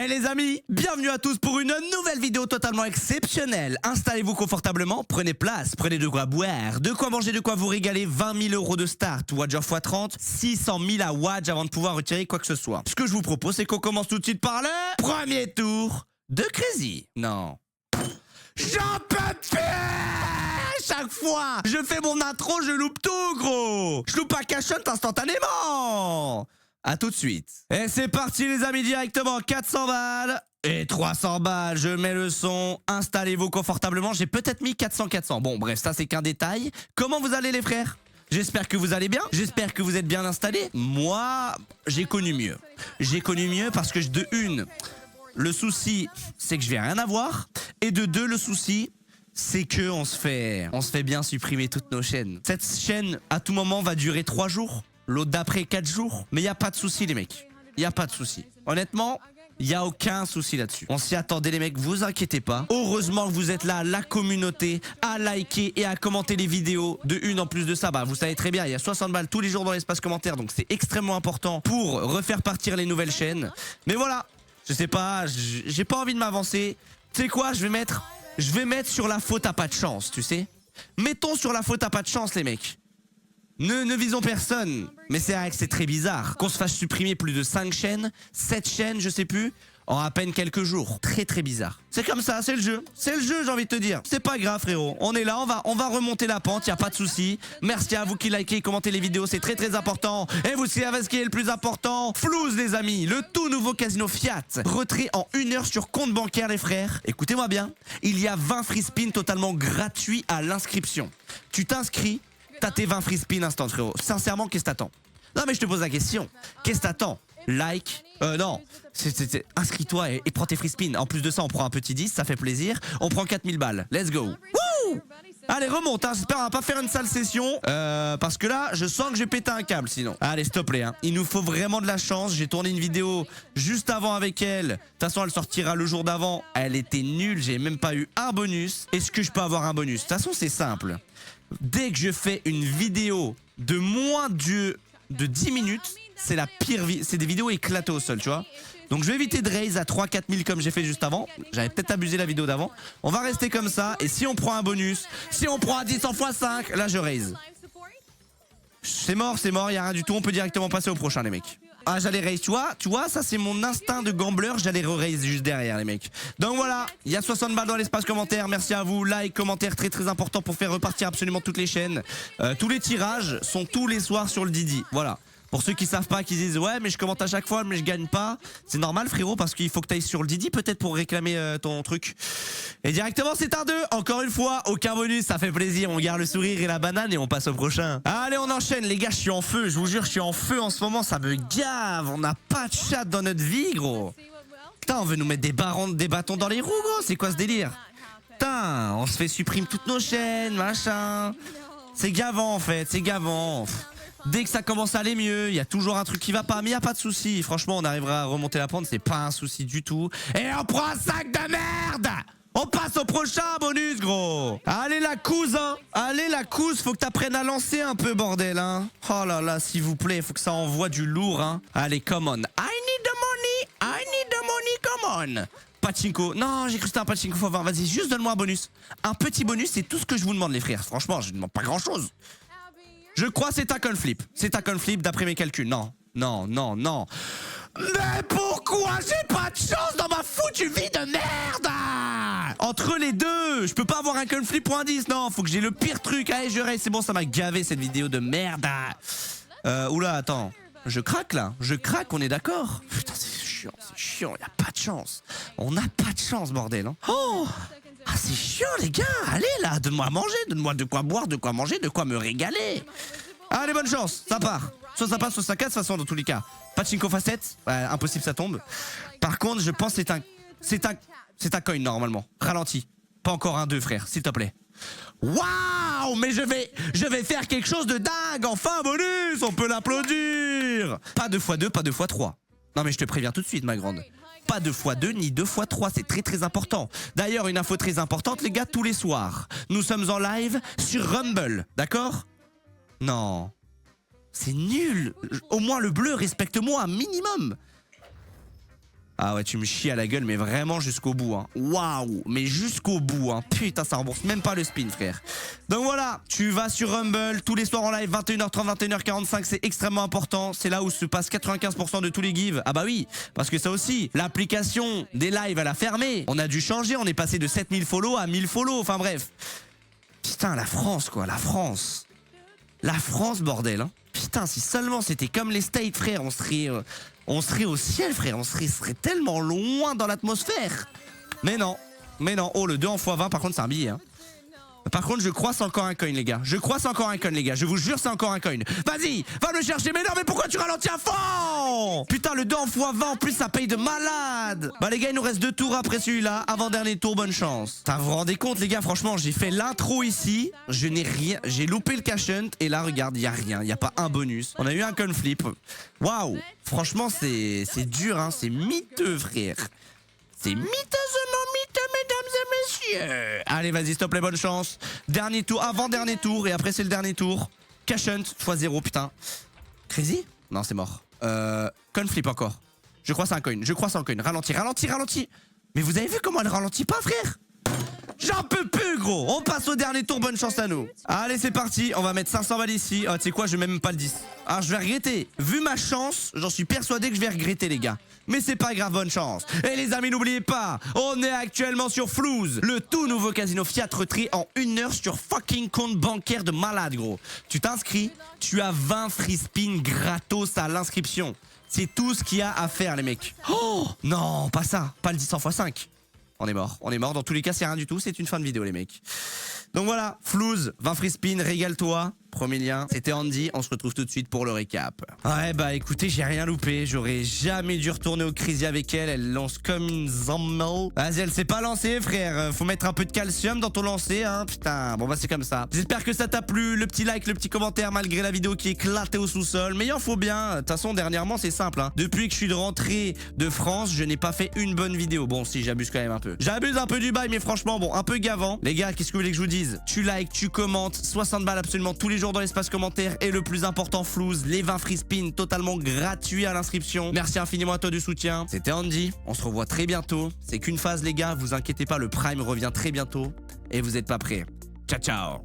Hey les amis, bienvenue à tous pour une nouvelle vidéo totalement exceptionnelle. Installez-vous confortablement, prenez place, prenez de quoi boire, de quoi manger, de quoi vous régaler. 20 000 € de start, Wadger x 30, 600 000 à Wadge avant de pouvoir retirer quoi que ce soit. Ce que je vous propose, c'est qu'on commence tout de suite par le premier tour de Crazy. Non. J'en peux plus! Chaque fois, je fais mon intro, je loupe tout, gros! Je loupe un cash out instantanément! A tout de suite. Et c'est parti les amis, directement 400 balles et 300 balles. Je mets le son, installez-vous confortablement. J'ai peut-être mis 400. Bon bref, ça c'est qu'un détail. Comment vous allez les frères? J'espère que vous allez bien. J'espère que vous êtes bien installés. Moi, j'ai connu mieux. J'ai connu mieux parce que de une, le souci c'est que je vais rien avoir. Et de deux, le souci c'est que on se fait bien supprimer toutes nos chaînes. Cette chaîne à tout moment va durer 3 jours. L'autre d'après 4 jours. Mais il n'y a pas de souci les mecs. Il n'y a pas de souci. Honnêtement, il n'y a aucun souci là-dessus. On s'y attendait les mecs, vous inquiétez pas. Heureusement que vous êtes là, la communauté, à liker et à commenter les vidéos. De une en plus de ça, bah vous savez très bien, il y a 60 balles tous les jours dans l'espace commentaire. Donc c'est extrêmement important pour refaire partir les nouvelles chaînes. Mais voilà, je sais pas, j'ai pas envie de m'avancer. Tu sais quoi, je vais mettre sur la faute à pas de chance, tu sais. Mettons sur la faute à pas de chance les mecs. Ne visons personne, mais c'est vrai que c'est très bizarre qu'on se fasse supprimer plus de 5 chaînes, 7 chaînes, je sais plus, en à peine quelques jours. Très très bizarre. C'est comme ça, c'est le jeu. C'est le jeu, j'ai envie de te dire. C'est pas grave frérot, on est là, on va remonter la pente, y a pas de souci. Merci à vous qui likez et commentez les vidéos, c'est très très important. Et vous savez ce qui est le plus important? Flouze les amis, le tout nouveau casino Fiat. Retrait en 1 heure sur compte bancaire les frères. Écoutez-moi bien, il y a 20 free spins totalement gratuits à l'inscription. Tu t'inscris. T'as tes 20 free spin instant frérot. Sincèrement, qu'est-ce que t'attends? Non mais je te pose la question. Qu'est-ce que t'attends? Like. Non. Inscris-toi et prends tes free spin. En plus de ça, on prend un petit 10, ça fait plaisir. On prend 4000 balles. Let's go. Wouh! Allez, remonte, hein. J'espère qu'on va pas faire une sale session. Parce que là, je sens que j'ai pété un câble sinon. Allez, s'il te plaît, hein. Il nous faut vraiment de la chance. J'ai tourné une vidéo juste avant avec elle. De toute façon, elle sortira le jour d'avant. Elle était nulle. J'ai même pas eu un bonus. Est-ce que je peux avoir un bonus? De toute façon, c'est simple. Dès que je fais une vidéo de moins de 10 minutes, c'est la pire c'est des vidéos éclatées au sol, tu vois. Donc je vais éviter de raise à 3-4 000 comme j'ai fait juste avant. J'avais peut-être abusé la vidéo d'avant. On va rester comme ça. Et si on prend un bonus, si on prend un 10 en x5, là je raise. C'est mort, il n'y a rien du tout. On peut directement passer au prochain les mecs. Ah j'allais raise, tu vois, ça c'est mon instinct de gambler, j'allais re-raise juste derrière les mecs. Donc voilà, il y a 60 balles dans l'espace commentaire, merci à vous, like, commentaire très très important pour faire repartir absolument toutes les chaînes. Tous les tirages sont tous les soirs sur le Didi, voilà. Pour ceux qui savent pas, qui disent ouais mais je commente à chaque fois mais je gagne pas, c'est normal frérot parce qu'il faut que tu ailles sur le Didi peut-être pour réclamer ton truc. Et directement c'est un 2, encore une fois, aucun bonus, ça fait plaisir, on garde le sourire et la banane et on passe au prochain. Allez on enchaîne les gars, je suis en feu, je vous jure je suis en feu en ce moment, ça me gave, on n'a pas de chat dans notre vie gros. Putain on veut nous mettre des bâtons dans les roues gros, c'est quoi ce délire? Putain, on se fait supprimer toutes nos chaînes, machin. C'est gavant en fait, c'est gavant. Dès que ça commence à aller mieux, il y a toujours un truc qui va pas, mais il n'y a pas de souci. Franchement, on arrivera à remonter la pente, c'est pas un souci du tout. Et on prend un sac de merde! On passe au prochain bonus, gros! Allez, la couse, hein! Allez, la couse, faut que t'apprennes à lancer un peu, bordel, hein! Oh là là, s'il vous plaît, faut que ça envoie du lourd, hein! Allez, come on! I need the money, come on! Pachinko. Non, j'ai cru que c'était un Pachinko x20. Vas-y, juste donne-moi un bonus. Un petit bonus, c'est tout ce que je vous demande, les frères. Franchement, je ne demande pas grand-chose. Je crois que c'est un coin flip. C'est un coin flip d'après mes calculs. Non. Mais pourquoi j'ai pas de chance dans ma foutue vie de merde? Entre les deux, je peux pas avoir un coin flip pour un 10. Non, faut que j'ai le pire truc. Allez, je reste. C'est bon, ça m'a gavé cette vidéo de merde. Oula, attends. Je craque là. Je craque, on est d'accord? Putain, c'est chiant. Y a pas de chance. On n'a pas de chance, bordel. Hein. Oh! Ah c'est chiant les gars, allez là, donne-moi à manger, donne-moi de quoi boire, de quoi manger, de quoi me régaler. Allez bonne chance, ça part. Soit ça passe, soit ça casse, de toute façon dans tous les cas. Pachinko facette, impossible ça tombe. Par contre je pense que c'est un coin normalement, ralenti. Pas encore un 2 frère, s'il te plaît. Waouh, mais je vais faire quelque chose de dingue, enfin bonus, on peut l'applaudir. Pas 2x2, pas 2x3. Non mais je te préviens tout de suite ma grande. Pas 2x2 ni 2x3, c'est très très important. D'ailleurs, une info très importante, les gars, tous les soirs, nous sommes en live sur Rumble, d'accord? Non, c'est nul. Au moins le bleu, respecte-moi un minimum. Ah ouais, tu me chies à la gueule, mais vraiment jusqu'au bout, hein. Waouh, mais jusqu'au bout, hein. Putain, ça rembourse même pas le spin, frère. Donc voilà, tu vas sur Rumble tous les soirs en live, 21h30, 21h45, c'est extrêmement important. C'est là où se passe 95% de tous les gives. Ah bah oui, parce que ça aussi, l'application des lives, elle a fermé. On a dû changer, on est passé de 7000 follow à 1000 follow, enfin bref. Putain, la France, quoi, la France. La France, bordel, hein. Putain, si seulement c'était comme les States, frère, on serait au ciel, frère. On serait tellement loin dans l'atmosphère. Mais non. Oh, le 2 en x20, par contre, c'est un billet, hein. Par contre, je crois c'est encore un coin, les gars. Je vous jure, c'est encore un coin. Vas-y, va le chercher. Mais non, mais pourquoi tu ralentis à fond? Putain, le 2 en x20, en plus, ça paye de malade. Bah, les gars, il nous reste 2 tours après celui-là. Avant-dernier tour, bonne chance. Vous vous rendez compte, les gars? Franchement, j'ai fait l'intro ici. Je n'ai rien. J'ai loupé le cash hunt. Et là, regarde, il n'y a rien. Il n'y a pas un bonus. On a eu un coin flip. Waouh. Franchement, c'est dur, hein. C'est miteux, frère. C'est miteusement miteux, mesdames et messieurs. Allez, vas-y, stop les bonnes chances. Dernier tour, avant-dernier tour, et après c'est le dernier tour. Cash hunt, x0, putain. Crazy? Non, c'est mort. Coin flip encore. Je crois c'est un coin. Ralentis. Mais vous avez vu comment elle ralentit pas, frère? J'en peux plus, gros. On passe au dernier tour, bonne chance à nous. Allez, c'est parti, on va mettre 500 balles ici. Oh, tu sais quoi, je mets même pas le 10. Alors, je vais regretter. Vu ma chance, j'en suis persuadé que je vais regretter, les gars. Mais c'est pas grave, bonne chance. Et les amis, n'oubliez pas, on est actuellement sur Flouz, le tout nouveau casino Fiat Retrait en 1 heure sur fucking compte bancaire de malade, gros. Tu t'inscris, tu as 20 free spin gratos à l'inscription. C'est tout ce qu'il y a à faire, les mecs. Oh non, pas ça, pas le 10 x 5. On est mort. Dans tous les cas, c'est rien du tout. C'est une fin de vidéo, les mecs. Donc voilà, Flouz, 20 free spin, régale-toi. Premier lien, c'était Andy. On se retrouve tout de suite pour le récap. Ouais, bah écoutez, j'ai rien loupé. J'aurais jamais dû retourner au Crazy avec elle. Elle lance comme une zammel. Vas-y, elle s'est pas lancée, frère. Faut mettre un peu de calcium dans ton lancer, hein. Putain, bon bah c'est comme ça. J'espère que ça t'a plu. Le petit like, le petit commentaire, malgré la vidéo qui est éclatée au sous-sol. Mais il en faut bien. De toute façon, dernièrement, c'est simple, hein. Depuis que je suis de rentrée de France, je n'ai pas fait une bonne vidéo. Bon, si, j'abuse quand même un peu. J'abuse un peu du bail, mais franchement, bon, un peu gavant. Les gars, qu'est-ce que vous voulez que je vous dise? Tu likes, tu commentes, 60 balles absolument tous les jours dans l'espace commentaire. Et le plus important, Flouz, les 20 free spin totalement gratuits à l'inscription. Merci infiniment à toi du soutien. C'était Andy. On se revoit très bientôt. C'est qu'une phase, les gars. Vous inquiétez pas, le Prime revient très bientôt. Et vous êtes pas prêts. Ciao, ciao.